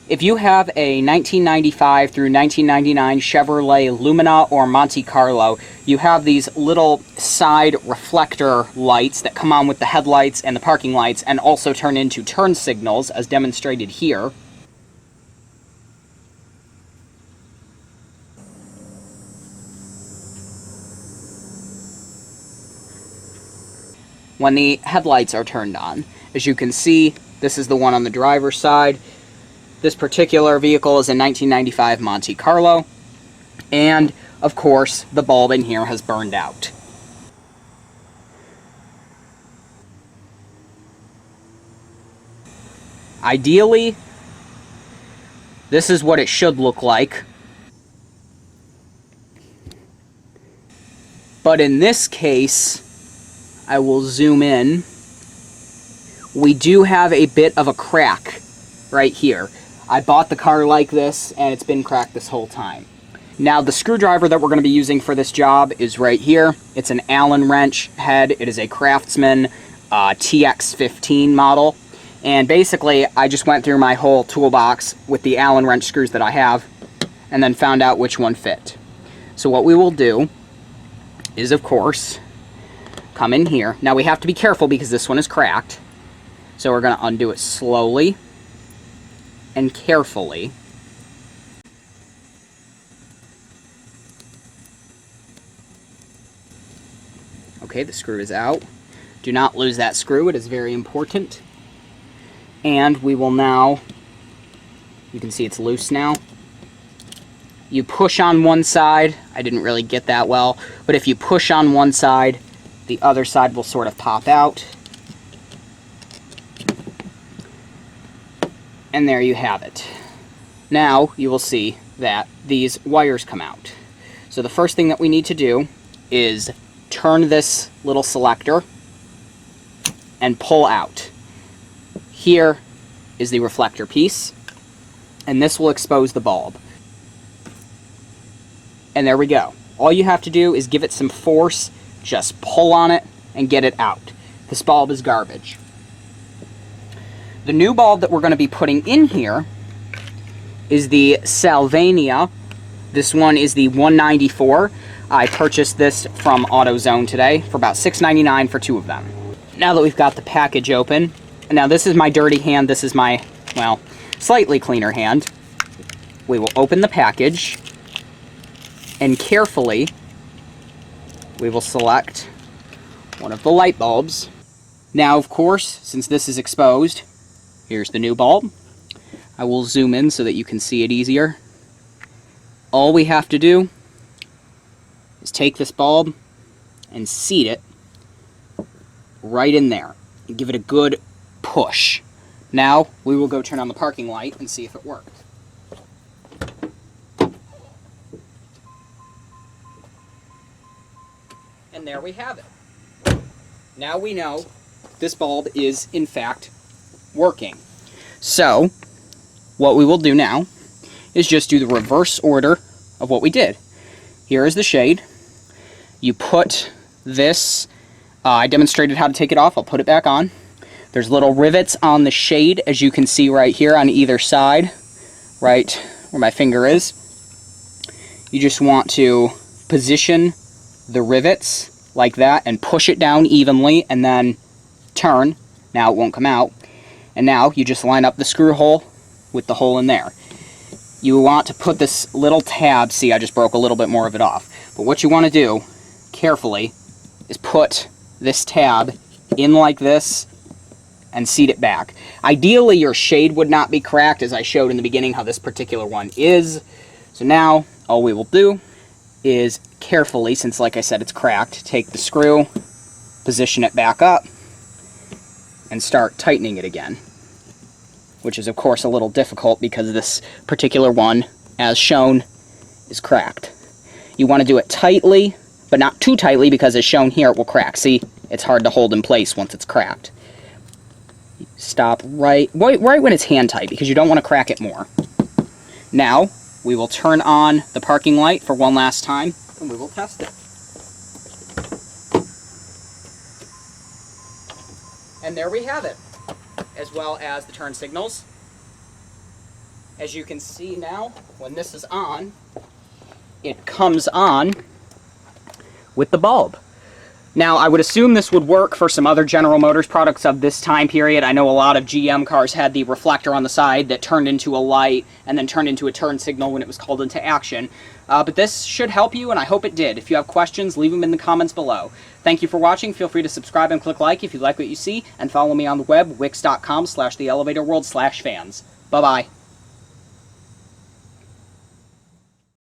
If you have a 1995 through 1999 Chevrolet Lumina or Monte Carlo, you have these little side reflector lights that come on with the headlights and the parking lights and also turn into turn signals, as demonstrated here. When the headlights are turned on. As you can see, this is the one on the driver's side. This particular vehicle is a 1995 Monte Carlo, and of course the bulb in here has burned out. Ideally, this is what it should look like, but in this case, I will zoom in. We do have a bit of a crack right here. I bought the car like this, and it's been cracked this whole time. Now, the screwdriver that we're going to be using for this job is right here. It's an Allen wrench head. It is a Craftsman TX15 model. And basically, I just went through my whole toolbox with the Allen wrench screws that I have, and then found out which one fit. So what we will do is, of course, come in here. Now, we have to be careful because this one is cracked. So we're going to undo it slowly and carefully. Okay, the screw is out. Do not lose that screw, it is very important. And we will now, you can see it's loose now. You push on one side, I didn't really get that well, but if you push on one side, the other side will sort of pop out. And there you have it. Now you will see that these wires come out. So the first thing that we need to do is turn this little selector and pull out. Here is the reflector piece, and this will expose the bulb. And there we go. All you have to do is give it some force, just pull on it and get it out. This bulb is garbage. The new bulb that we're going to be putting in here is the Salvania. This one is the 194. I purchased this from AutoZone today for about $6.99 for two of them. Now that we've got the package open, and now this is my dirty hand, this is my, well, slightly cleaner hand. We will open the package, and carefully, we will select one of the light bulbs. Now, of course, since this is exposed, here's the new bulb. I will zoom in so that you can see it easier. All we have to do is take this bulb and seat it right in there and give it a good push. Now we will go turn on the parking light and see if it worked. And there we have it. Now we know this bulb is in fact working. So what we will do now is just do the reverse order of what we did. Here is the shade. You put this, I demonstrated how to take it off, I'll put it back on. There's little rivets on the shade, as you can see right here on either side, right where my finger is. You just want to position the rivets like that and push it down evenly and then turn. Now it won't come out. And now you just line up the screw hole with the hole in there. You want to put this little tab, see I just broke a little bit more of it off, but what you want to do carefully is put this tab in like this and seat it back. Ideally your shade would not be cracked, as I showed in the beginning how this particular one is. So now all we will do is carefully, since like I said it's cracked, take the screw, position it back up, and start tightening it again. Which is of course a little difficult because this particular one, as shown, is cracked. You want to do it tightly, but not too tightly because as shown here it will crack. See, it's hard to hold in place once it's cracked. Stop right when it's hand tight because you don't want to crack it more. Now we will turn on the parking light for one last time and we will test it. And there we have it, as well as the turn signals. as you can see now, when this is on, it comes on with the bulb. Now, I would assume this would work for some other General Motors products of this time period. I know a lot of GM cars had the reflector on the side that turned into a light and then turned into a turn signal when it was called into action. But this should help you, and I hope it did. If you have questions, leave them in the comments below. Thank you for watching. Feel free to subscribe and click like if you like what you see, and follow me on the web, wix.com/theelevatorworld/fans. Bye-bye.